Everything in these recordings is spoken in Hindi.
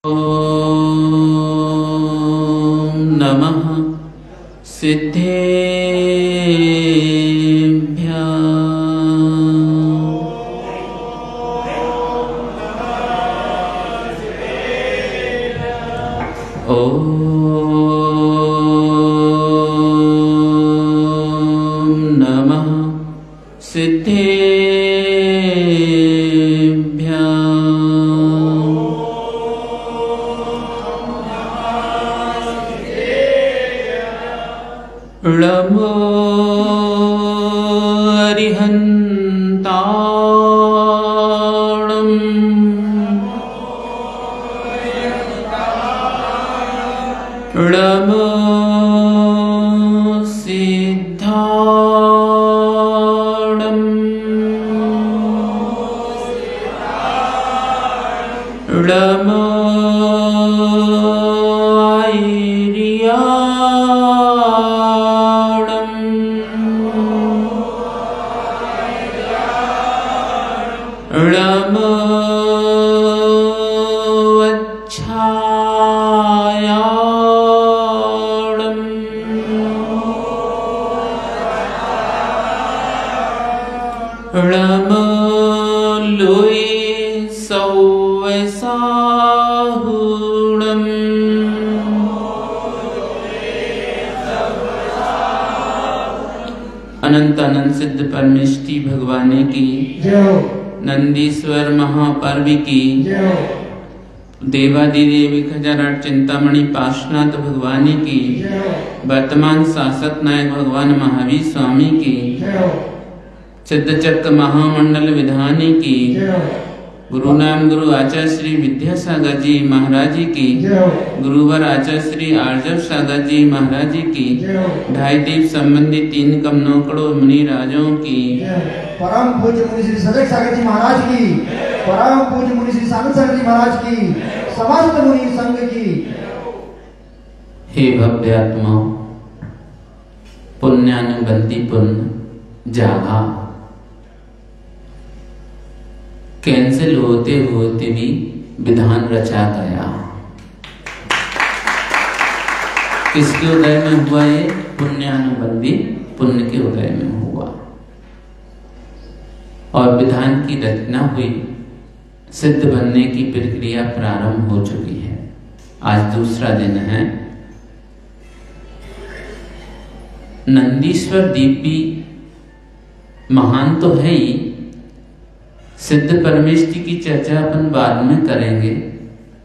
ॐ नमः सिद्धेभ्यः। ॐ नमः सिद्धेभ्यः। नमो अरिहन्ताणं नमो सिद्धाणं नमो नमो अच्छायाणं नमो लोये सौवसाहुणं अनंत अनंत सिद्ध परमेष्टि भगवान की नंदीश्वर महापर्व की देवादिदेवी खजारट चिंतामणि पार्श्वनाथ भगवान की वर्तमान शासक नायक भगवान महावीर स्वामी की सिद्धचक्र महामंडल विधानी की गुरु नाम गुरु आचार्य श्री विद्यासागर जी महाराज जी की गुरुवर आचार्य श्री आर्जव सागर जी महाराज जी की ढाई दीप संबंधी 3 करोड़ मुनि राजों की परम पूज्य मुनि श्री सदक सागर जी महाराज की परम पूज्य मुनि श्री सागर सागर जी महाराज की समस्त मुनि संघ की। हे भव्य आत्मा पुण्यानुबंधी पुण्य जागा कैंसिल होते होते भी विधान रचा गया। किसके उदय में हुआ? ये पुण्यानुबंधी पुण्य के उदय में हुआ और विधान की रचना हुई। सिद्ध बनने की प्रक्रिया प्रारंभ हो चुकी है। आज दूसरा दिन है। नंदीश्वर दीप भी महान तो है ही। सिद्ध परमेष्टि की चर्चा अपन बाद में करेंगे,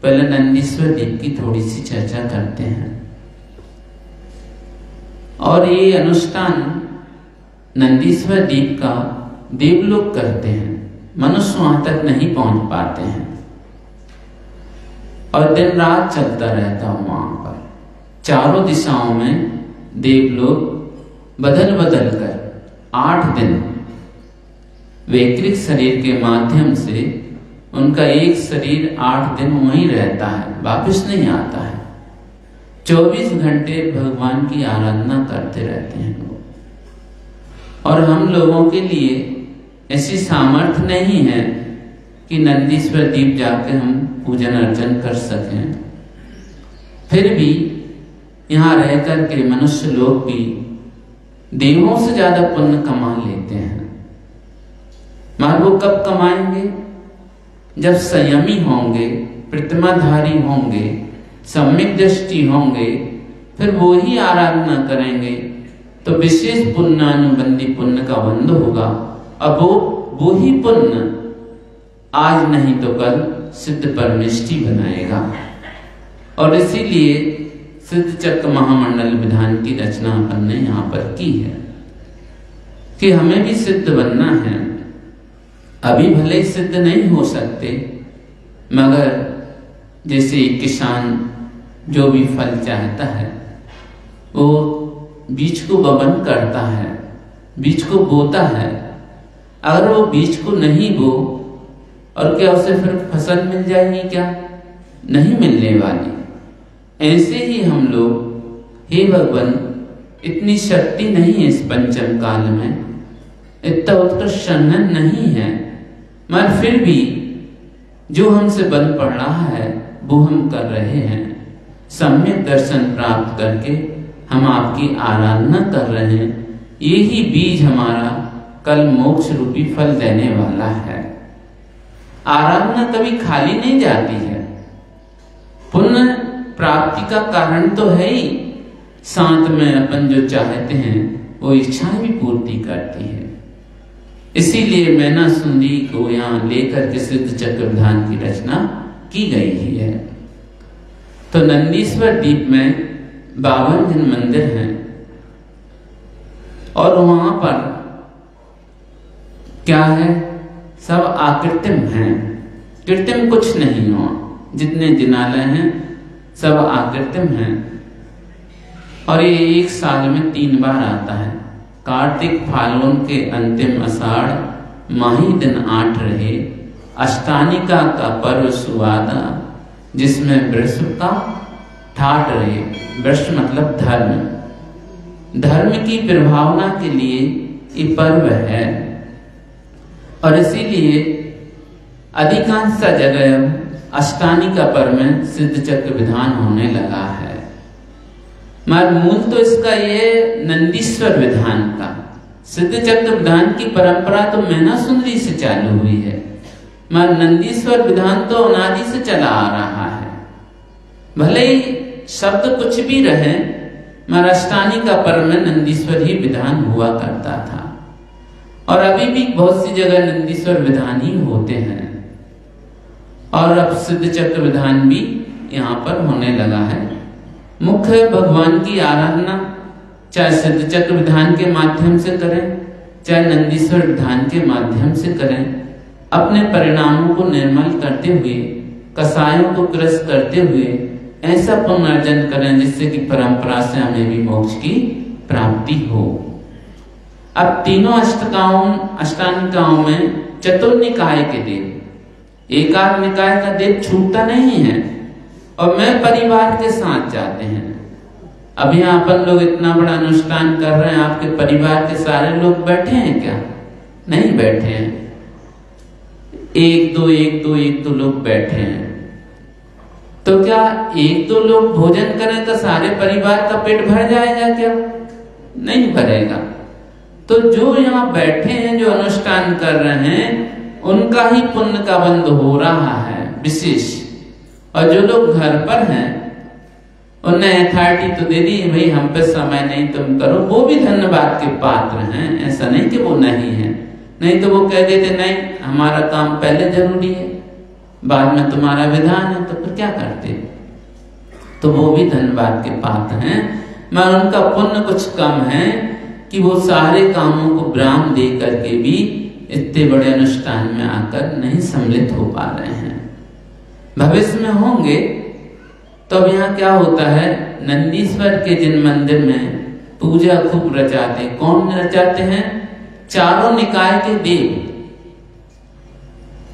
पहले नंदीश्वर दीप की थोड़ी सी चर्चा करते हैं। और ये अनुष्ठान नंदीश्वर दीप का देवलोक करते हैं, मनुष्य वहां तक नहीं पहुंच पाते हैं और दिन रात चलता रहता हूं वहां पर। चारों दिशाओं में देवलोक बदल बदल कर 8 दिन वैकृत शरीर के माध्यम से उनका एक शरीर 8 दिन वहीं रहता है, वापस नहीं आता है। 24 घंटे भगवान की आराधना करते रहते हैं लोग। और हम लोगों के लिए ऐसी सामर्थ्य नहीं है कि नंदीश्वर दीप जाके हम पूजन अर्चन कर सकें। फिर भी यहाँ रहकर के मनुष्य लोग भी देवों से ज्यादा पुण्य कमा लेते हैं। मगर वो कब कमाएंगे? जब संयमी होंगे, प्रतिमाधारी होंगे, सम्यक दृष्टि होंगे, फिर वो ही आराधना करेंगे तो विशेष पुण्यानुबंधी पुण्य का बंध होगा। अब वो ही पुण्य आज नहीं तो कल सिद्ध परमेष्टि बनाएगा। और इसीलिए सिद्ध चक्र महामंडल विधान की रचना अपन ने यहाँ पर की है कि हमें भी सिद्ध बनना है। अभी भले सिद्ध नहीं हो सकते, मगर जैसे किसान जो भी फल चाहता है वो बीज को बपन करता है, बीज को बोता है। अगर वो बीज को नहीं बो और क्या उसे फिर फसल मिल जाएगी? क्या नहीं मिलने वाली। ऐसे ही हम लोग, हे भगवान, इतनी शक्ति नहीं है इस पंचम काल में, इतना उत्कृष्ट संघन नहीं है, मगर फिर भी जो हमसे बन पड़ रहा है वो हम कर रहे हैं। सम्यक दर्शन प्राप्त करके हम आपकी आराधना कर रहे हैं। यही बीज हमारा कल मोक्ष रूपी फल देने वाला है। आराधना कभी खाली नहीं जाती है, पुण्य प्राप्ति का कारण तो है ही, साथ में अपन जो चाहते हैं वो इच्छाएं भी पूर्ति करती है। इसीलिए मैना सुंदरी को यहाँ लेकर के सिद्ध चक्र विधान की रचना की गई है। तो नंदीश्वर द्वीप में 52 जिन मंदिर हैं और वहां पर क्या है, सब आकृतिम हैं, कृत्रिम कुछ नहीं हुआ। जितने जिनालय हैं सब आकृतिम हैं और ये एक साल में 3 बार आता है। कार्तिक फाल्गुन के अंतिम आषाढ़ माही दिन 8 रहे, अष्टानिका का पर्व सुवादा, जिसमें वृष का ठाट रहे। वृष मतलब धर्म, धर्म की प्रभावना के लिए ये पर्व है और इसीलिए अधिकांश जगह अष्टानिका पर्व में सिद्ध चक्र विधान होने लगा है। मगर मूल तो इसका ये नंदीश्वर विधान का, सिद्ध चक्र विधान की परंपरा तो मैना सुंदरी से चालू हुई है, मगर नंदीश्वर विधान तो अनादि से चला आ रहा है। भले ही शब्द कुछ भी रहे, मगर अष्टानिका पर्व में नंदीश्वर ही विधान हुआ करता था और अभी भी बहुत सी जगह नंदीश्वर विधान ही होते हैं और अब सिद्ध चक्र विधान भी यहाँ पर होने लगा है। मुख्य भगवान की आराधना चाहे सिद्ध चक्र विधान के माध्यम से करें, चाहे नंदीश्वर विधान के माध्यम से करें, अपने परिणामों को निर्मल करते हुए, कसायों को ग्रस्त करते हुए ऐसा पुनर्जन करें जिससे कि परंपरा से हमें भी मोक्ष की प्राप्ति हो। अब तीनों अष्टानिकाओं में चतुर्निकाय के देव, एकाक निकाय का देव छूटता नहीं है और मैं परिवार के साथ जाते हैं। अब यहाँ अपन लोग इतना बड़ा अनुष्ठान कर रहे हैं, आपके परिवार के सारे लोग बैठे हैं क्या? नहीं बैठे हैं, एक दो लोग बैठे हैं। तो क्या 1-2 लोग भोजन करें तो सारे परिवार का पेट भर जाएगा क्या? नहीं भरेगा। तो जो यहाँ बैठे हैं, जो अनुष्ठान कर रहे हैं, उनका ही पुण्य का बंध हो रहा है विशेष। और जो लोग घर पर हैं उन्हें अथॉरिटी तो दे दी, भाई हम पे समय नहीं, तुम करो, वो भी धन्यवाद के पात्र हैं। ऐसा नहीं कि वो नहीं है, नहीं तो वो कह देते नहीं हमारा काम पहले जरूरी है, बाद में तुम्हारा विधान है, तो फिर क्या करते? तो वो भी धन्यवाद के पात्र हैं, मगर उनका पुण्य कुछ कम है कि वो सारे कामों को विराम दे करके भी इतने बड़े अनुष्ठान में आकर नहीं सम्मिलित हो पा रहे हैं। भविष्य में होंगे। तो अब यहाँ क्या होता है, नंदीश्वर के जिन मंदिर में पूजा खूब रचाते, कौन रचाते हैं? चारों निकाय के देव।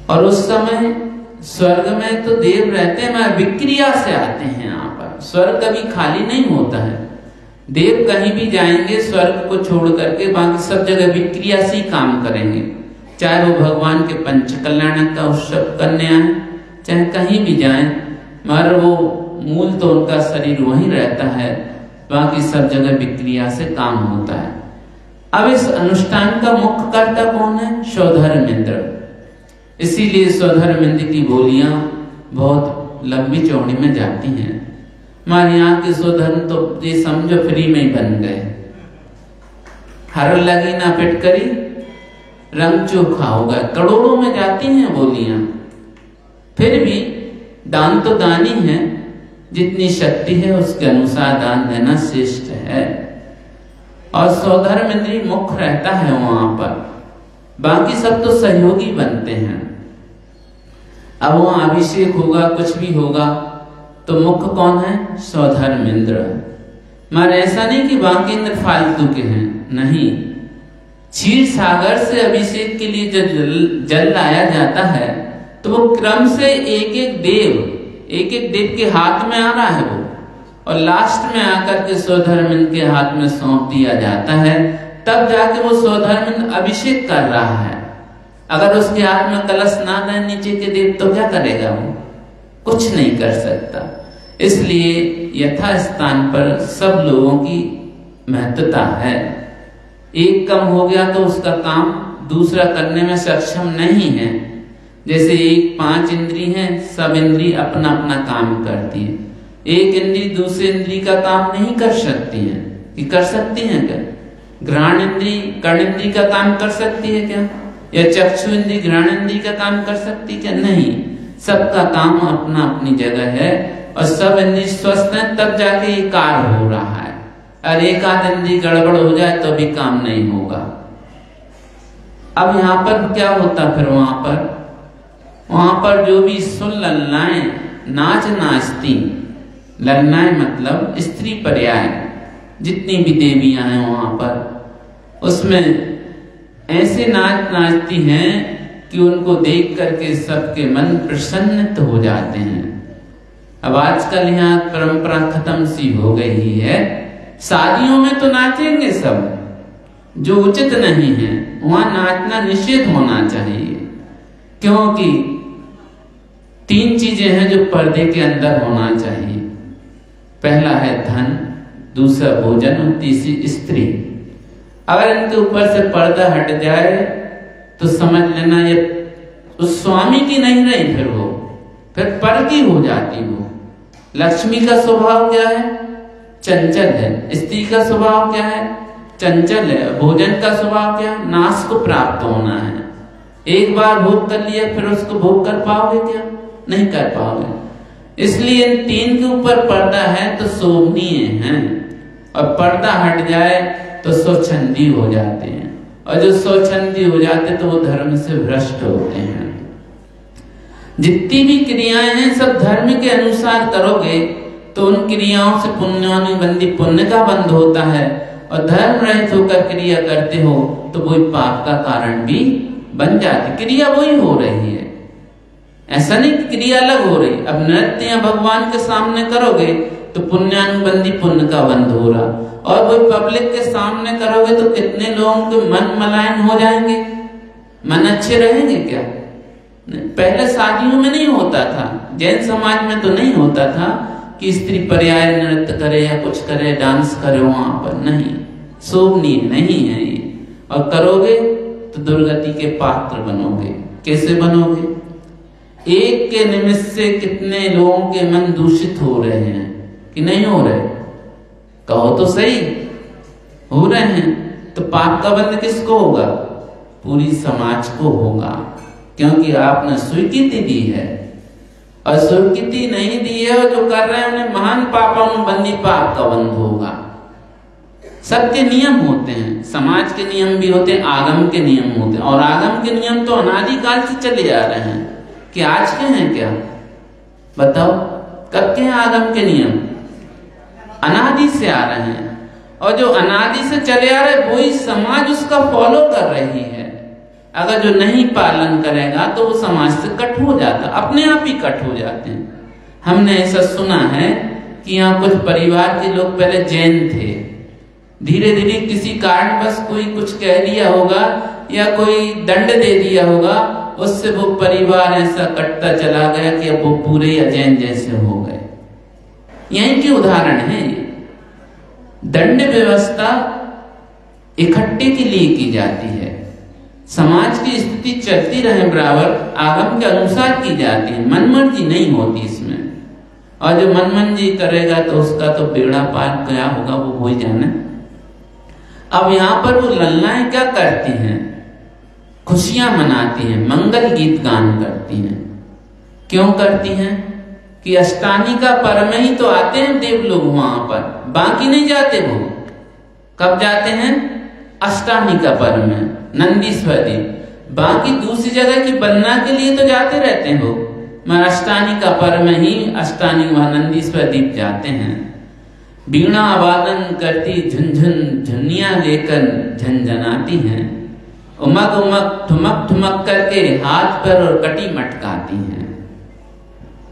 और उस समय स्वर्ग में तो देव रहते हैं, मगर विक्रिया से आते हैं यहाँ पर। स्वर्ग कभी खाली नहीं होता है, देव कहीं भी जाएंगे स्वर्ग को छोड़ करके, बाकी सब जगह विक्रिया से ही काम करेंगे। चाहे वो भगवान के पंच कल्याण का उत्सव करने आए, चाहे कहीं भी जाएं, मगर वो मूल तो उनका शरीर वहीं रहता है, बाकी सब जगह विक्रिया से काम होता है। अब इस अनुष्ठान का मुख्य कर्ता कौन है? स्वधर्मेंद्र। इसीलिए स्वधर्मेंद्र की बोलियां बहुत लंबी चौड़ी में जाती हैं। हमारे यहाँ के स्वधर्म तो ये समझो फ्री में ही बन गए। हर लगी ना पिटकरी रंग चोखा होगा, करोड़ों में जाती हैं बोलियां। फिर भी दान तो दान ही है, जितनी शक्ति है उसके अनुसार दान देना श्रेष्ठ है। और स्वधर्मेंद्री मुख्य रहता है वहां पर, बाकी सब तो सहयोगी बनते हैं। अब वहां अभिषेक होगा, कुछ भी होगा, तो मुख्य कौन है? स्वधर्मेंद्र। मगर ऐसा नहीं कि बाकी इंद्र फालतू के हैं, नहीं। क्षीर सागर से अभिषेक के लिए जब जल लाया जाता है तो वो क्रम से एक एक देव के हाथ में आ रहा है वो, और लास्ट में आकर के स्वधर्मेंद्र के हाथ में सौंप दिया जाता है। तब जाके वो स्वधर्मेंद्र अभिषेक कर रहा है। अगर उसके हाथ में कलश ना दें नीचे के देव तो क्या करेगा वो? कुछ नहीं कर सकता। इसलिए यथा स्थान पर सब लोगों की महत्वता है। एक कम हो गया तो उसका काम दूसरा करने में सक्षम नहीं है। जैसे एक 5 इंद्री हैं, सब इंद्री अपना अपना काम करती है। एक इंद्री दूसरे इंद्री का काम नहीं कर सकती है कि कर सकती है क्या? घ्राण इंद्री कर्ण इंद्री का काम कर सकती है क्या? या चक्षु इंद्री घ्राण इंद्री का काम कर सकती क्या? नहीं, सबका काम अपना अपनी जगह है और सब इंद्री स्वस्थ है तब जाके ये कार्य हो रहा है। और एक आध इंद्री गड़बड़ हो जाए तो भी काम नहीं होगा। अब यहाँ पर क्या होता फिर वहां पर जो भी सुन ललनाएं नाच नाचती, ललनाएं मतलब स्त्री पर्याय, जितनी भी देवियां हैं वहां पर उसमें ऐसे नाच नाचती हैं कि उनको देख करके सबके मन प्रसन्नित हो जाते हैं। अब आजकल यहाँ परंपरा खत्म सी हो गई है। शादियों में तो नाचेंगे सब, जो उचित नहीं है वहां नाचना निषेध होना चाहिए। क्योंकि 3 चीजें हैं जो पर्दे के अंदर होना चाहिए। पहला है धन, दूसरा भोजन और तीसरी स्त्री। अगर इनके ऊपर से पर्दा हट जाए तो समझ लेना ये उस स्वामी की नहीं रही, फिर पर की हो जाती वो। लक्ष्मी का स्वभाव क्या है? चंचल है। स्त्री का स्वभाव क्या है? चंचल है। भोजन का स्वभाव क्या है? नाश को प्राप्त होना है। एक बार भोग कर लिया फिर उसको भोग कर पाओगे क्या? नहीं कर पाओगे। इसलिए इन 3 के ऊपर पर्दा है तो शोभनीय है, और पर्दा हट जाए तो स्वच्छंदी हो जाते हैं, और जो स्वच्छंदी हो जाते तो वो धर्म से भ्रष्ट होते हैं। जितनी भी क्रियाएं हैं सब धर्म के अनुसार करोगे तो उन क्रियाओं से पुण्यानुबंधी पुण्य का बंध होता है, और धर्म रहित होकर क्रिया करते हो तो वही पाप का कारण भी बन जाती। क्रिया वही हो रही है, ऐसा नहीं कि क्रिया अलग हो रही। अब नृत्य या भगवान के सामने करोगे तो पुण्यानुबंधी पुण्य का बंध हो रहा, और वही पब्लिक के सामने करोगे तो कितने लोगों के मन मलायन हो जाएंगे, मन अच्छे रहेंगे क्या? पहले शादियों में नहीं होता था, जैन समाज में तो नहीं होता था कि स्त्री पर्याय नृत्य करे या कुछ करे, डांस करे वहां पर, नहीं, शोभनीय नहीं है ये। और करोगे तो दुर्गति के पात्र बनोगे। कैसे बनोगे? एक के निमित्त से कितने लोगों के मन दूषित हो रहे हैं कि नहीं हो रहे? कहो तो सही, हो रहे हैं। तो पाप का बंध किसको होगा? पूरी समाज को होगा, क्योंकि आपने स्वीकृति दी है। और स्वीकृति नहीं दी है और जो कर रहे हैं उन्हें महान पापानुबंधी पाप का बंध होगा। सबके नियम होते हैं, समाज के नियम भी होते हैं, आगम के नियम होते हैं, और आगम के नियम तो अनादिकाल से चले जा रहे हैं कि आज के हैं क्या? बताओ, कब के हैं आगम के नियम? अनादि से आ रहे हैं, और जो अनादि से चले आ रहे वही समाज उसका फॉलो कर रही है। अगर जो नहीं पालन करेगा तो वो समाज से कट हो जाता, अपने आप ही कट हो जाते हैं। हमने ऐसा सुना है कि यहाँ कुछ परिवार के लोग पहले जैन थे, धीरे धीरे किसी कारण बस कोई कुछ कह दिया होगा या कोई दंड दे दिया होगा, उससे वो परिवार ऐसा कटता चला गया कि अब वो पूरे अजैन जैसे हो गए। यहीं के उदाहरण है ये। दंड व्यवस्था इकट्ठे के लिए की जाती है, समाज की स्थिति चलती रहे बराबर, आगम के अनुसार की जाती है, मनमर्जी नहीं होती इसमें। और जो मनमर्जी करेगा तो उसका तो बेड़ा पार क्या होगा वो हो ही जाने। अब यहाँ पर वो ललनाएं क्या करती हैं? खुशियां मनाती हैं, मंगल गीत गान करती हैं। क्यों करती हैं? कि अष्टानी का पर्व में ही तो आते हैं देव लोग वहां पर, बाकी नहीं जाते। वो कब जाते हैं? अष्टानी का पर्व में, नंदीश्वर देव। बाकी दूसरी जगह की बनना के लिए तो जाते रहते हैं वो, मगर अष्टानी का पर्व में ही अष्टानी वहां नंदीश्वर दीप जाते हैं। वीणा वादन करती झुनझुन झुनिया लेकर झनझनाती हैं, उमक उमक ठुमक ठुमक करके हाथ पर और कटी मटकाती हैं।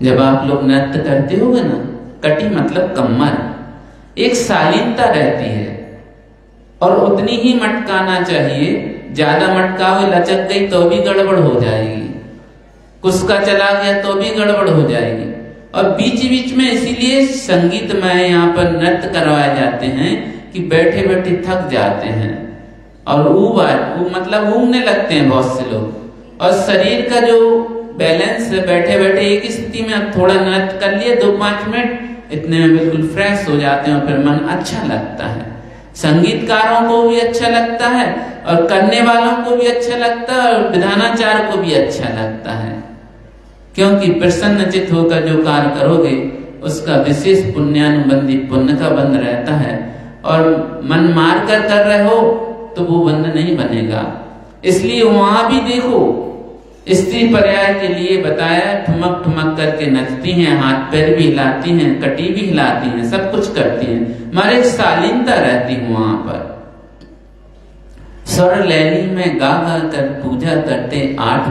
जब आप लोग नृत्य करते होगे ना, कटी मतलब कमर, एक शालीनता रहती है, और उतनी ही मटकाना चाहिए। ज्यादा मटकावे लचक गई तो भी गड़बड़ हो जाएगी, कुछ का चला गया तो भी गड़बड़ हो जाएगी। और बीच बीच में इसीलिए संगीतमय यहाँ पर नृत्य करवाए जाते हैं कि बैठे बैठे थक जाते हैं और मतलब ऊबने लगते हैं बहुत से लोग। और शरीर का जो बैलेंस है, बैठे बैठे एक स्थिति में अब थोड़ा नृत्य कर लिए 2-5 मिनट, इतने में बिल्कुल फ्रेश हो जाते हैं और फिर मन अच्छा लगता है। संगीतकारों को भी अच्छा लगता है और करने वालों को भी अच्छा लगता है और विधानाचार्य को भी अच्छा लगता है, क्योंकि प्रसन्नचित होकर जो कार्य करोगे उसका विशेष पुण्यानुबंधी पुण्य का बंध रहता है। और मन मार कर रहे हो तो वो बंध नहीं बनेगा। इसलिए वहां भी देखो स्त्री पर्याय के लिए बताया, ठुमक ठुमक करके नचती हैं, हाथ पैर भी हिलाती हैं, कटी भी हिलाती हैं, सब कुछ करती हैं, मगर एक शालीनता रहती है वहां पर। स्वर लैली में गा गा कर पूजा करते 8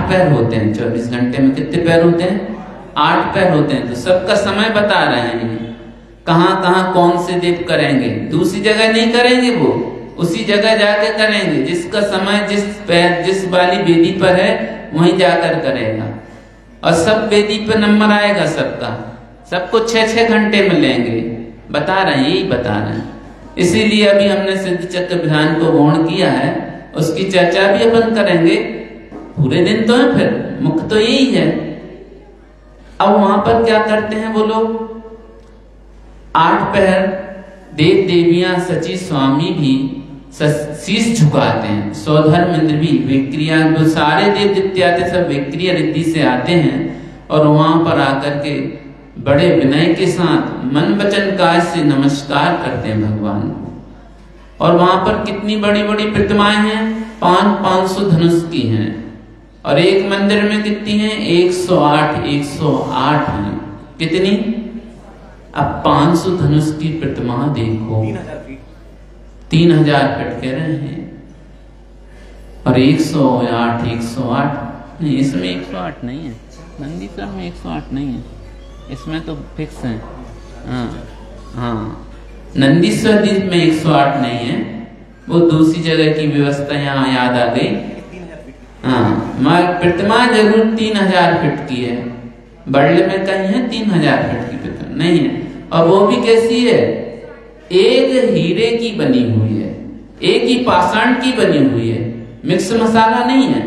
पैर होते हैं। 24 घंटे में कितने पैर होते हैं? 8 पैर होते हैं। तो सबका समय बता रहे हैं, कहाँ कहाँ कौन से देव करेंगे। दूसरी जगह नहीं करेंगे, वो उसी जगह जाकर करेंगे। जिसका समय जिस वाली वेदी पर है वहीं जाकर करेगा। और सब वेदी पर नंबर आएगा सबका, सबको 6-6 घंटे में लेंगे। बता रहे हैं, यही बता रहे हैं। इसीलिए अभी हमने सिद्ध चक्र विधान को गौण किया है, उसकी चर्चा भी अपन करेंगे। पूरे दिन तो है, फिर मुख्य तो यही है। अब वहां पर क्या करते हैं वो लोग? 8 पैर देव देवियां सची स्वामी भी शीश झुकाते हैं। स्वधर्म इंद्र भी विक्रिया, जो सारे देव दैत्य आते सब विक्रिया रिद्धि से आते हैं और वहां पर आकर के बड़े विनय के साथ मन वचन काज से नमस्कार करते हैं भगवान को। और वहां पर कितनी बड़ी बड़ी प्रतिमाएं हैं? 500 धनुष की हैं। और एक मंदिर में कितनी हैं? 108 हैं। कितनी? अब 500 धनुष की प्रतिमा देखो, 3000 फीट कह रहे हैं। और 108 नहीं, इसमें 108 नहीं है, नंदीसर में 108 नहीं है, इसमें तो फिक्स है। हाँ, नंदीश्वर द्वीप में 108 नहीं है, वो दूसरी जगह की व्यवस्था यहाँ याद आ गई। हाँ, मगर प्रतिमा जरूर 3000 फीट की है। बड़ले में कहीं है 3000 फीट की प्रतिमा नहीं है। और वो भी कैसी है? एक हीरे की बनी हुई है, एक ही पाषाण की बनी हुई है, मिक्स मसाला नहीं है।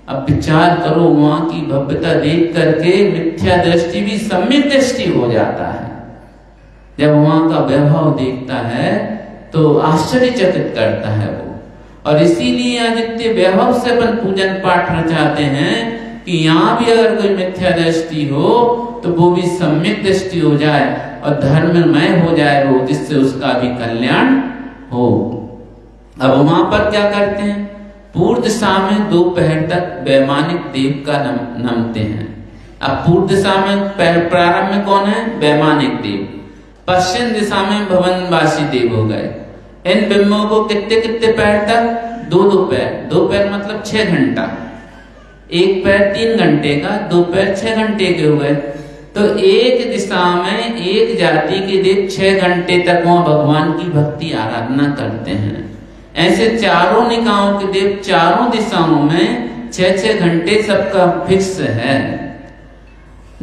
अब विचार करो, वहां की भव्यता देख करके मिथ्या दृष्टि भी सम्यक दृष्टि हो जाता है। जब वहां का वैभव देखता है तो आश्चर्यचकित करता है वो। और इसीलिए आदित्य वैभव से अपन पूजन पाठ रचाते हैं कि यहाँ भी अगर कोई मिथ्या दृष्टि हो तो वो भी सम्यक दृष्टि हो जाए और धर्ममय हो जाए वो, जिससे उसका भी कल्याण हो। अब वहां पर क्या करते हैं? पूर्व दिशा में 2 पहर तक वैमानिक देव का नमते हैं। अब पूर्व दिशा में प्रारंभ में कौन है? वैमानिक देव। पश्चिम दिशा में भवनवासी देव हो गए। इन बिंबों को कितने कितने पैर तक? 2 पैर। 2 पैर मतलब 6 घंटा। 1 पैर 3 घंटे का, 2 पैर 6 घंटे के हो गए। तो एक दिशा में एक जाति के देव 6 घंटे तक वहां भगवान की भक्ति आराधना करते हैं। ऐसे चारों निकायों के देव चारों दिशाओं में 6-6 घंटे सबका फिक्स है।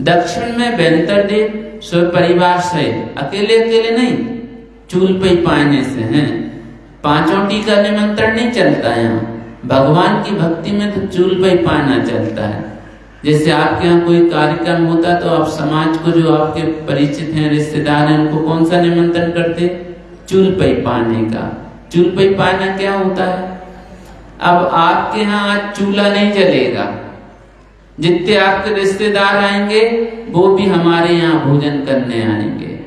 दक्षिण में बेंतर देव स्व परिवार सहित, अकेले अकेले नहीं, चूल पे पाने से हैं। 5 का निमंत्रण नहीं चलता यहाँ। भगवान की भक्ति में तो चूल पे पाना चलता है। जैसे आपके यहाँ कोई कार्यक्रम होता तो आप समाज को, जो आपके परिचित हैं, रिश्तेदार हैं, उनको कौन सा निमंत्रण करते? चूल पे पाने का। चूल पे पाना क्या होता है? अब आपके यहाँ आज चूल्हा नहीं जलेगा, जितने आपके रिश्तेदार आएंगे वो भी हमारे यहाँ भोजन करने आएंगे।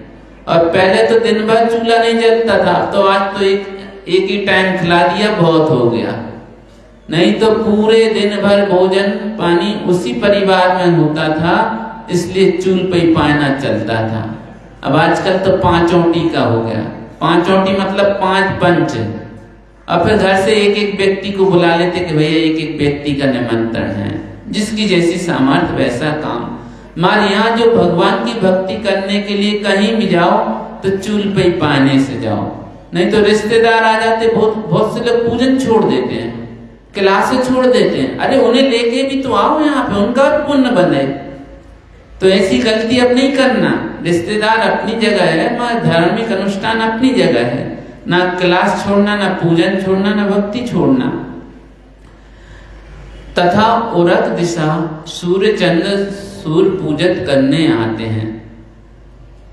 और पहले तो दिन भर चूल्हा नहीं जलता था, तो आज तो एक ही टाइम खिला दिया, बहुत हो गया। नहीं तो पूरे दिन भर भोजन पानी उसी परिवार में होता था, इसलिए चूल पे पाना चलता था। अब आजकल तो 5 का हो गया। 5 मतलब 5 पंच। और फिर घर से एक व्यक्ति को बुला लेते कि भैया एक व्यक्ति का निमंत्रण है, जिसकी जैसी सामर्थ्य वैसा काम। हमारे यहाँ जो भगवान की भक्ति करने के लिए कहीं भी जाओ तो चूल पे पाने से जाओ, नहीं तो रिश्तेदार आ जाते। बहुत से लोग पूजन छोड़ देते हैं, क्लासे छोड़ देते हैं। अरे उन्हें लेके भी तो आओ यहाँ पे, उनका भी पुण्य बने। तो ऐसी गलती अब नहीं करना। रिश्तेदार अपनी जगह है, मगर धार्मिक अनुष्ठान अपनी जगह है। ना क्लास छोड़ना, ना पूजन छोड़ना, ना भक्ति छोड़ना। तथा उरक दिशा सूर्य चंद्र सूर्य पूजत करने आते हैं।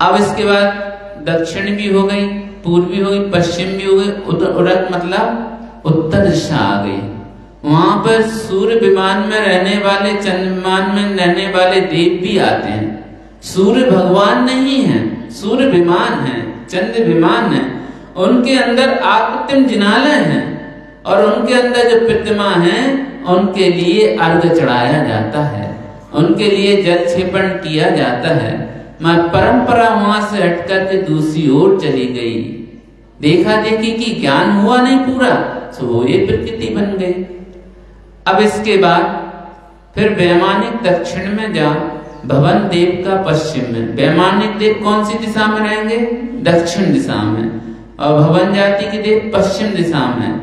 अब इसके बाद दक्षिण भी हो गई, पूर्व भी हो गई, पश्चिम भी हो गई, उरक मतलब उत्तर दिशा आ गई। वहां पर सूर्य विमान में रहने वाले, चंद्र विमान में रहने वाले देव भी आते हैं। सूर्य भगवान नहीं है, सूर्य विमान है, चंद्र विमान है। उनके अंदर आकृतिम जिनालय है और उनके अंदर जो प्रतिमा है उनके लिए अर्घ चढ़ाया जाता है, उनके लिए जल क्षेपण किया जाता है। मैं परंपरा वहां से हटकर के दूसरी ओर चली गई। देखा देखी कि ज्ञान हुआ नहीं पूरा, तो वो ये प्रकृति बन गई। अब इसके बाद फिर वैमानिक दक्षिण में जा, भवन देव का पश्चिम में। वैमानिक देव कौन सी दिशा में रहेंगे? दक्षिण दिशा में। और भवन जाति के देव पश्चिम दिशा में।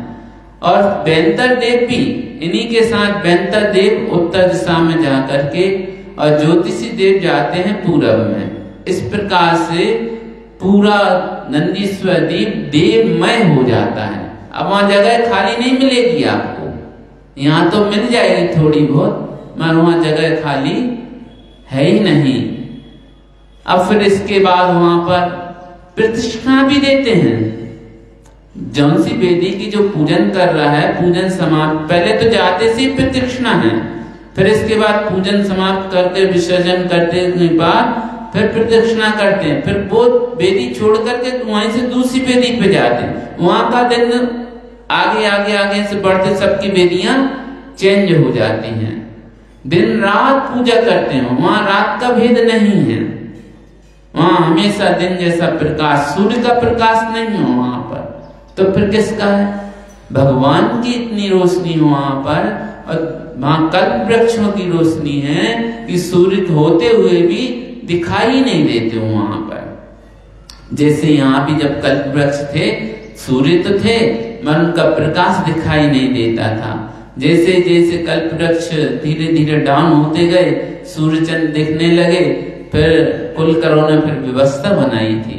और बेंतर देव भी इन्हीं के साथ, बेंतर देव उत्तर दिशा में जाकर के, और ज्योतिषी देव जाते हैं पूरब में। इस प्रकार से पूरा नंदीश्वर द्वीप देवमय हो जाता है। अब वहां जगह खाली नहीं मिलेगी आपको, यहाँ तो मिल जाएगी थोड़ी बहुत, मगर वहां जगह खाली है ही नहीं। अब फिर इसके बाद वहां पर प्रतिष्ठा भी देते हैं। जौन सी वेदी की जो पूजन कर रहा है, पूजन समाप्त, पहले तो जाते से प्रतिष्ठा है, फिर इसके बाद पूजन समाप्त करके विसर्जन करते के बाद फिर प्रदक्षिणा करते हैं। फिर वो वेदी छोड़ करके वहीं से दूसरी वेदी पे जाते हैं। वहां का दिन आगे आगे आगे से बढ़ते सबकी वेदियां चेंज हो जाती हैं। दिन रात पूजा करते हैं, वहां रात का भेद नहीं है। वहां हमेशा दिन जैसा प्रकाश, सूर्य का प्रकाश नहीं है वहां पर, तो फिर किसका है? भगवान की इतनी रोशनी वहां पर, और वहां कल्प वृक्षों की रोशनी है कि सूर्य होते हुए भी दिखाई नहीं देते वहां पर। जैसे यहाँ भी जब कल्प वृक्ष थे, सूर्य तो थे मगर उनका प्रकाश दिखाई नहीं देता था। जैसे जैसे कल्प वृक्ष धीरे धीरे डाउन होते गए, सूर्य चंद्र दिखने लगे, फिर कुलकर्णों ने फिर व्यवस्था बनाई थी।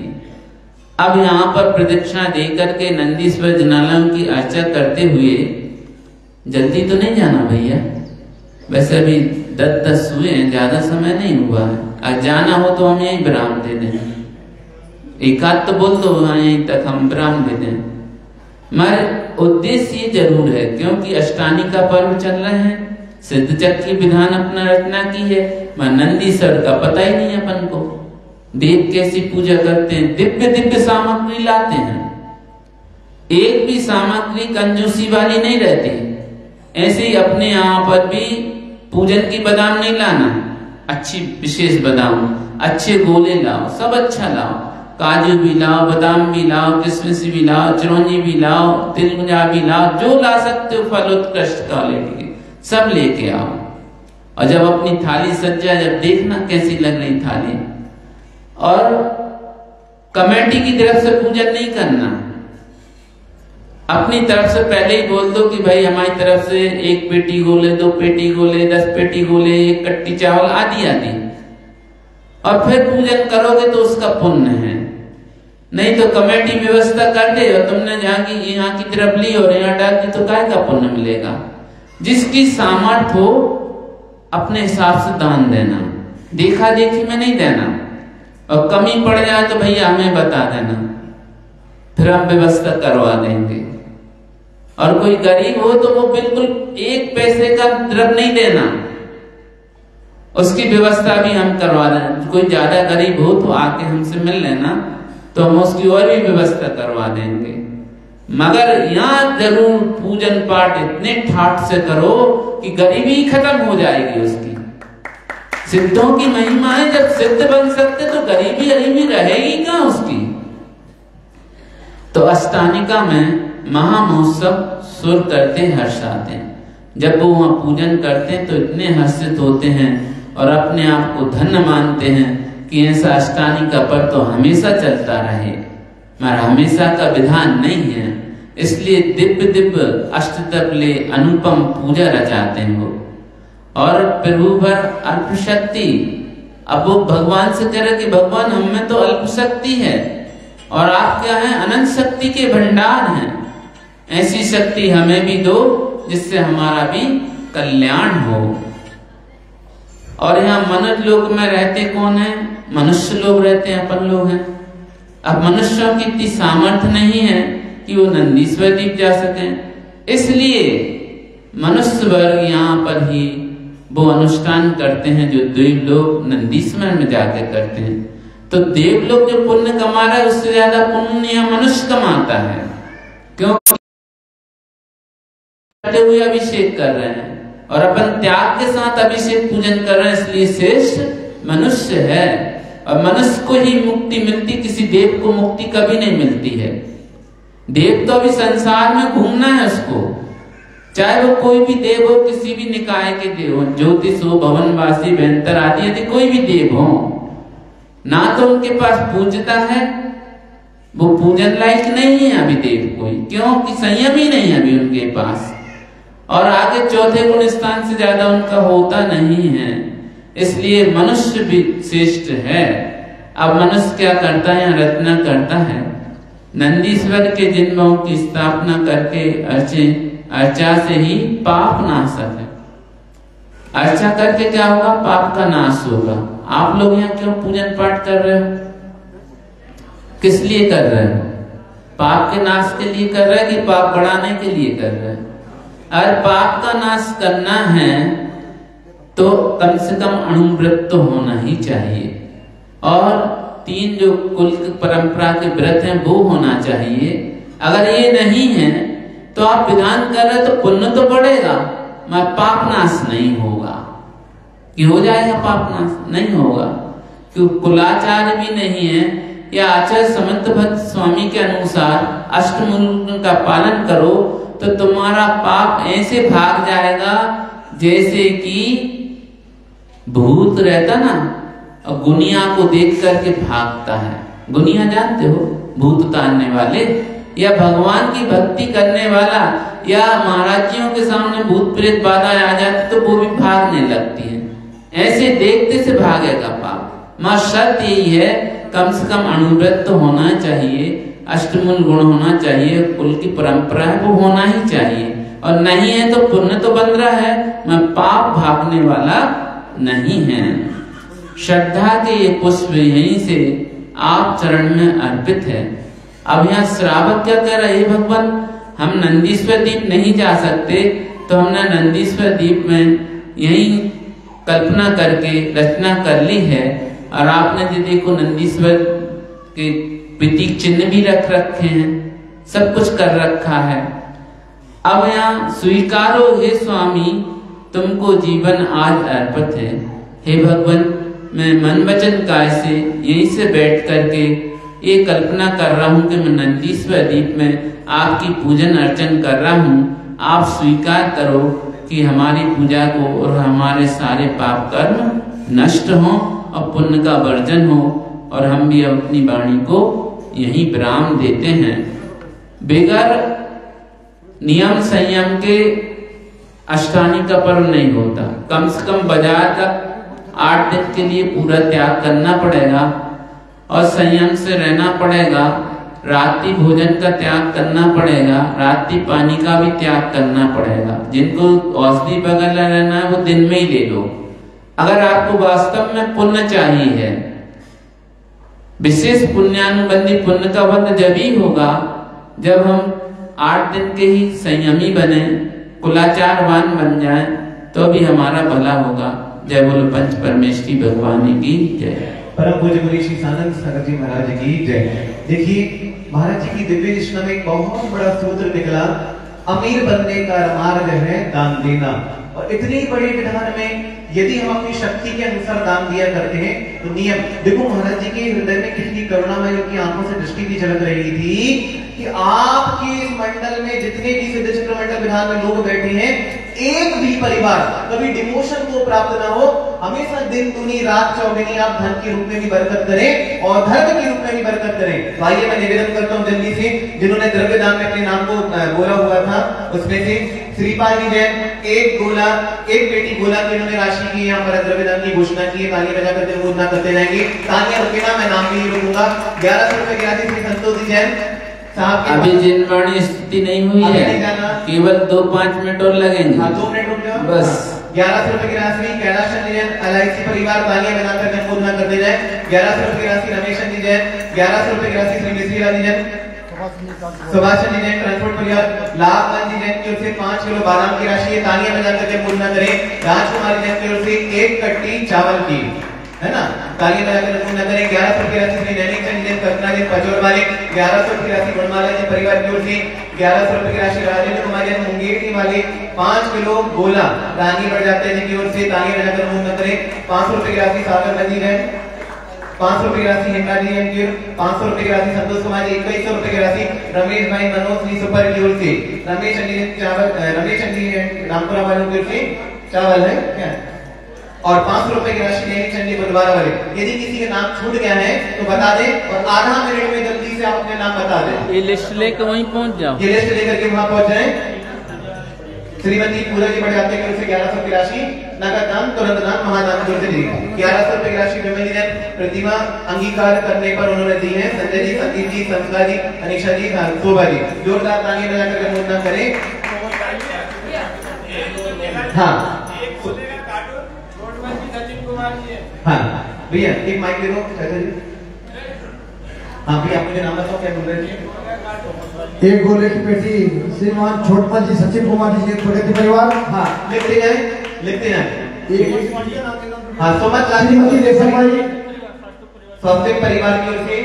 अब यहाँ पर प्रदक्षिणा देकर के नंदीश्वर जिनालयों की अर्चा करते हुए, जल्दी तो नहीं जाना भैया, वैसे अभी 10 हुए हैं, ज्यादा समय नहीं हुआ है। आज जाना हो तो हम यही विराम दे दें, एक आध तो बोल दो यहीं तक हम विराम दे दें। मगर उद्देश्य ये जरूर है, क्योंकि अष्टानी का पर्व चल रहे हैं, सिद्ध चक्की विधान अपना रचना की है, मगर नंदीश्वर का पता ही नहीं अपन को। देव कैसी पूजा करते हैं, दिव्य दिव्य सामग्री लाते हैं, एक भी सामग्री कंजूसी वाली नहीं रहती। ऐसे ही अपने यहाँ पर भी पूजन की बादाम नहीं लाना, अच्छी विशेष बादाम, अच्छे गोले लाओ, सब अच्छा लाओ, काजू भी लाओ, बादाम भी लाओ, किशमिश भी लाओ, चिरौंजी भी लाओ, तिलगुजा भी लाओ, जो ला सकते हो फल उत्कृष्ट क्वालिटी के सब लेके आओ। और जब अपनी थाली सज जाए, जब देखना कैसी लग रही थाली। और कमेटी की तरफ से पूजन नहीं करना, अपनी तरफ से पहले ही बोल दो कि भाई हमारी तरफ से 1 पेटी गोले, 2 पेटी गोले, 10 पेटी गोले, 1 कट्टी चावल आदि आदि, और फिर पूजन करोगे तो उसका पुण्य है। नहीं तो कमेटी व्यवस्था कर दे और तुमने जहाँ की यहाँ की तरफ ली और यहाँ डाल दी, तो काय का पुण्य मिलेगा? जिसकी सामर्थ्य हो अपने हिसाब से दान देना, देखा देखी में नहीं देना। और कमी पड़ जाए तो भैया हमें बता देना, फिर हम व्यवस्था करवा देंगे। और कोई गरीब हो तो वो बिल्कुल 1 पैसे का द्रव्य नहीं देना, उसकी व्यवस्था भी हम करवा दें। कोई ज्यादा गरीब हो तो आके हमसे मिल लेना, तो हम उसकी और भी व्यवस्था करवा देंगे। मगर यहाँ जरूर पूजन पाठ इतने ठाठ से करो कि गरीबी खत्म हो जाएगी उसकी। सिद्धों की महिमा है, जब सिद्ध बन सकते तो गरीबी गरीबी रहेगी कहाँ उसकी। तो अष्टानिका में महामहोत्सव सुर करते हर्षाते हैं। जब वो वहां पूजन करते हैं तो इतने हर्षित होते हैं और अपने आप को धन्य मानते हैं कि ऐसा अष्टानी का पर्व तो हमेशा चलता रहे, मगर हमेशा का विधान नहीं है। इसलिए दिव्य दिव्य अष्टतपले अनुपम पूजा रचाते हो। और प्रभु भर अल्प शक्ति अब वो भगवान से कह रहे कि भगवान हम में तो अल्प शक्ति है और आप क्या है, अनंत शक्ति के भंडार हैं। ऐसी शक्ति हमें भी दो जिससे हमारा भी कल्याण हो। और यहाँ मनुष्य लोक में रहते कौन है? मनुष्य लोग रहते हैं, अपन लोग हैं। अब मनुष्यों की इतनी सामर्थ्य नहीं है कि वो नंदीश्वर द्वीप जा सकें, इसलिए मनुष्य वर्ग यहाँ पर ही वो अनुष्ठान करते हैं जो देवलोक नंदीश्वर में जाके करते हैं। तो देवलोक जो पुण्य कमा रहा है उससे ज्यादा पुण्य मनुष्य कमाता है, क्योंकि हुए अभिषेक कर रहे हैं और अपन त्याग के साथ अभिषेक पूजन कर रहे हैं, इसलिए श्रेष्ठ मनुष्य है। और मनुष्य को ही मुक्ति मिलती, किसी देव को मुक्ति कभी नहीं मिलती है। देव तो अभी संसार में घूमना है उसको, चाहे वो कोई भी देव हो, किसी भी निकाय के देव हो, ज्योतिष हो, भवनवासी, भयंकर आदि यदि कोई भी देव हो, ना तो उनके पास पूजता है, वो पूजन लायक नहीं है अभी देव कोई, क्योंकि संयम ही नहीं है अभी उनके पास। और आगे चौथे गुण स्थान से ज्यादा उनका होता नहीं है, इसलिए मनुष्य भी श्रेष्ठ है। अब मनुष्य क्या करता है? रचना करता है, नंदीश्वर के जिन्हों की स्थापना करके अर्चा से ही पाप नाशक है। अर्चा करके क्या होगा? पाप का नाश होगा। आप लोग यहाँ क्यों पूजन पाठ कर रहे हो? किस लिए कर रहे हो? पाप के नाश के लिए कर रहे हैं कि पाप बढ़ाने के लिए कर रहे हैं? अगर पाप का नाश करना है तो कम से कम अणुव्रत तो होना ही चाहिए, और 3 जो कुल परंपरा के व्रत हैं वो होना चाहिए। अगर ये नहीं है तो आप विधान कर रहे तो पुण्य तो बढ़ेगा मगर पाप नाश नहीं होगा। कि हो जाएगा पाप नाश? नहीं होगा, क्योंकि कुलाचार भी नहीं है। या आचार्य समंत भक्त स्वामी के अनुसार अष्टमूल का पालन करो तो तुम्हारा पाप ऐसे भाग जाएगा जैसे कि भूत रहता ना और गुनिया को देख करके भागता है। गुनिया जानते हो? भूत उतारने वाले, या भगवान की भक्ति करने वाला, या महाराजियों के सामने भूत प्रेत बाधा आ जाती तो वो भी भागने लगती है। ऐसे देखते से भागेगा पाप। मां शर्त यही है, कम से कम अणुव्रत तो होना चाहिए, अष्टमूल गुण होना चाहिए, कुल की परंपरा है वो होना ही चाहिए। और नहीं है तो पुण्य तो बन रहा है, मैं पाप भागने वाला नहीं है। श्रद्धा के ये पुष्प यहीं से आप चरण में अर्पित है। अब यहाँ श्रावक क्या कह रहा है? भगवान हम नंदीश्वर द्वीप नहीं जा सकते, तो हमने नंदीश्वर द्वीप में यही कल्पना करके रचना कर ली है। और आपने जो देखो नंदीश्वर के प्रतीक चिन्ह भी रख रखे हैं, सब कुछ कर रखा है। अब यहाँ स्वीकारो हे स्वामी, तुमको जीवन आज अर्पित है। हे भगवान, मैं मन वचन काय से यहीं से बैठ करके ये कल्पना कर रहा हूँ कि मैं नंदीश्वर द्वीप में आपकी पूजन अर्चन कर रहा हूँ। आप स्वीकार करो कि हमारी पूजा को और हमारे सारे पाप कर्म नष्ट हों और पुण्य का वर्जन हो, और हम भी अपनी वाणी को यही विराम देते हैं। बेगर नियम संयम के अष्टानी का पर्व नहीं होता। कम से कम बाजार का 8 दिन के लिए पूरा त्याग करना पड़ेगा और संयम से रहना पड़ेगा। रात्रि भोजन का त्याग करना पड़ेगा, रात्रि पानी का भी त्याग करना पड़ेगा। जिनको औषधि बगल रहना है वो दिन में ही ले लो। अगर आपको वास्तव में पुण्य चाहिए है, विशेष पुण्यानुबंधी पुण्य का बंध जब ही होगा जब हम 8 दिन के ही संयमी बने, कुलाचारवान बन जाएं, तो भी हमारा भला होगा। जय बोलो पंच परमेश्वरी भगवान की जय। परम पूज्य मुनि श्री सानंद सागर जी महाराज की जय। देखिए महाराज जी की दिव्य रचना में एक बहुत बड़ा सूत्र निकला, अमीर बनने का मार्ग है दान देना। और इतनी बड़ी विधान में यदि हम अपनी शक्ति के अनुसार दान दिया करते हैं तो नियम देखो, महाराज जी के हृदय में कितनी करुणामय उनकी आंखों से दृष्टि भी झलक रही थी कि आपके इस मंडल में जितने भी सिद्ध चक्र मंडल विधान में लोग बैठे हैं, एक भी परिवार कभी डिमोशन को प्राप्त ना हो। हमेशा दिन दूनी रात चौगुनी आप धन के रूप में भी बरकत करें और धर्म के रूप में भी बरकत करें। तो आइए मैं निवेदन करता हूँ जल्दी से जिन्होंने द्रव्य दान में अपने नाम को बोला हुआ था, उसमें से श्रीपाल जी जैन एक पेटी गोला की इन्होंने राशि की यहाँ पर द्रव्य दान की घोषणा की है। तालियां बजा करते घोषणा करते जाएंगे। तालियां रुके ना, मैं नाम भी नहीं रुकूंगा। 1100 रुपए की राशि श्री संतोष जी जैन साहब। अभी जिनवाणी स्थिति नहीं हुई है, केवल 2-5 मिनट और लगेंगे। 2 मिनट रुक जाओ बस। 1100 रुपए की राशि कैलाश चंद्र जैन LIC परिवार, तालियां बजाकर संबोधना करते जाए। 1100 रुपए की राशि रमेश चंद्र जैन। 1100 रुपए की राशि श्री मिश्री राजी जैन। सुभाष चंद्र जैन ट्रांसपोर्ट परिवार। लाभवान जी जैन की ओर से 5 किलो बादाम की राशि है। तालियां बजाकर संबोधना करें। राजकुमारी जैन की ओर से 1 कट्टी चावल की, है ना, तालियां बजाकर संबोधना करें। 1100 की राशि श्री नैनिक चंद जैन कल्पना जैन पचोर वाले। 1100 की राशि गुणमाला जी परिवार की ओर से। 1100 रुपए की राशि राजेंद्र कुमार जैन मुंगेरी वाले 5 किलो गोला रानी बढ़ जाते हैं की ओर से। तालियां बजाकर संबोधना करें। 500 रुपए की राशि सागर नदी है। 500 रुपए की राशि हिंदा जी एम की। 500 रुपए की राशि संतोष कुमार जी। 2100 रुपए की राशि रमेश भाई मनोज जी सुपर की ओर से। रमेश चंदी चावल, रमेश चंदी रामपुरा वालों की ओर से चावल है क्या, और 500 रुपए की राशि नैनिक चंदी बुधवार वाले। यदि किसी का नाम छूट गया है तो बता दें और आधा मिनट में जल्दी से आप अपने नाम बता दें। ये लिस्ट लेकर वहीं पहुंच जाओ। ये लिस्ट लेकर के वहां पहुंच जाए। श्रीमती पूजा जी बढ़ जाते हैं 1100 की राशि नगद दान, तुरंत दान, महादान की ओर से दी है। 1100 रुपए की राशि विमल ने प्रतिमा अंगीकार करने पर उन्होंने दी है। संजय जी, संदीप जी, संस्कार जी, अनिशा जी, शोभा जी, जोरदार तालियां बजाकर अनुमोदन करें। हाँ हाँ भैया एक माइक दे दो चाचा जी। हाँ भैया आप मुझे नाम बताओ क्या बोल रहे थे। एक गोले की पेटी श्रीमान छोटपल जी, सचिन कुमार जी प्रगति परिवार। हाँ लिखते जाए। हाँ सोमत श्रीमती रेशमा जी स्वास्थ्य परिवार की ओर से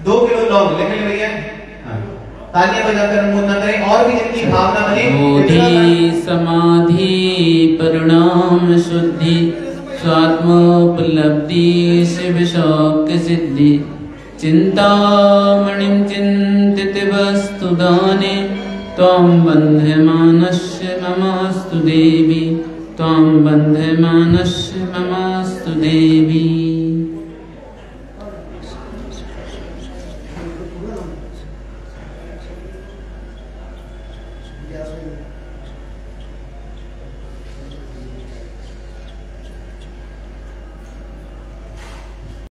2 किलो लौंग लिख ले भैया। तालियां बजाकर अनुमोदन करें। और भी जिनकी भावना बने। बोधि समाधि परिणाम शुद्धि स्वात्मोपलब्धि शिव शौक्य सिद्धि चिंतामणिं चिंतित वस्तु दाने त्वां बन्धमानस्य ममास्तु देवी त्वां बन्धमानस्य मम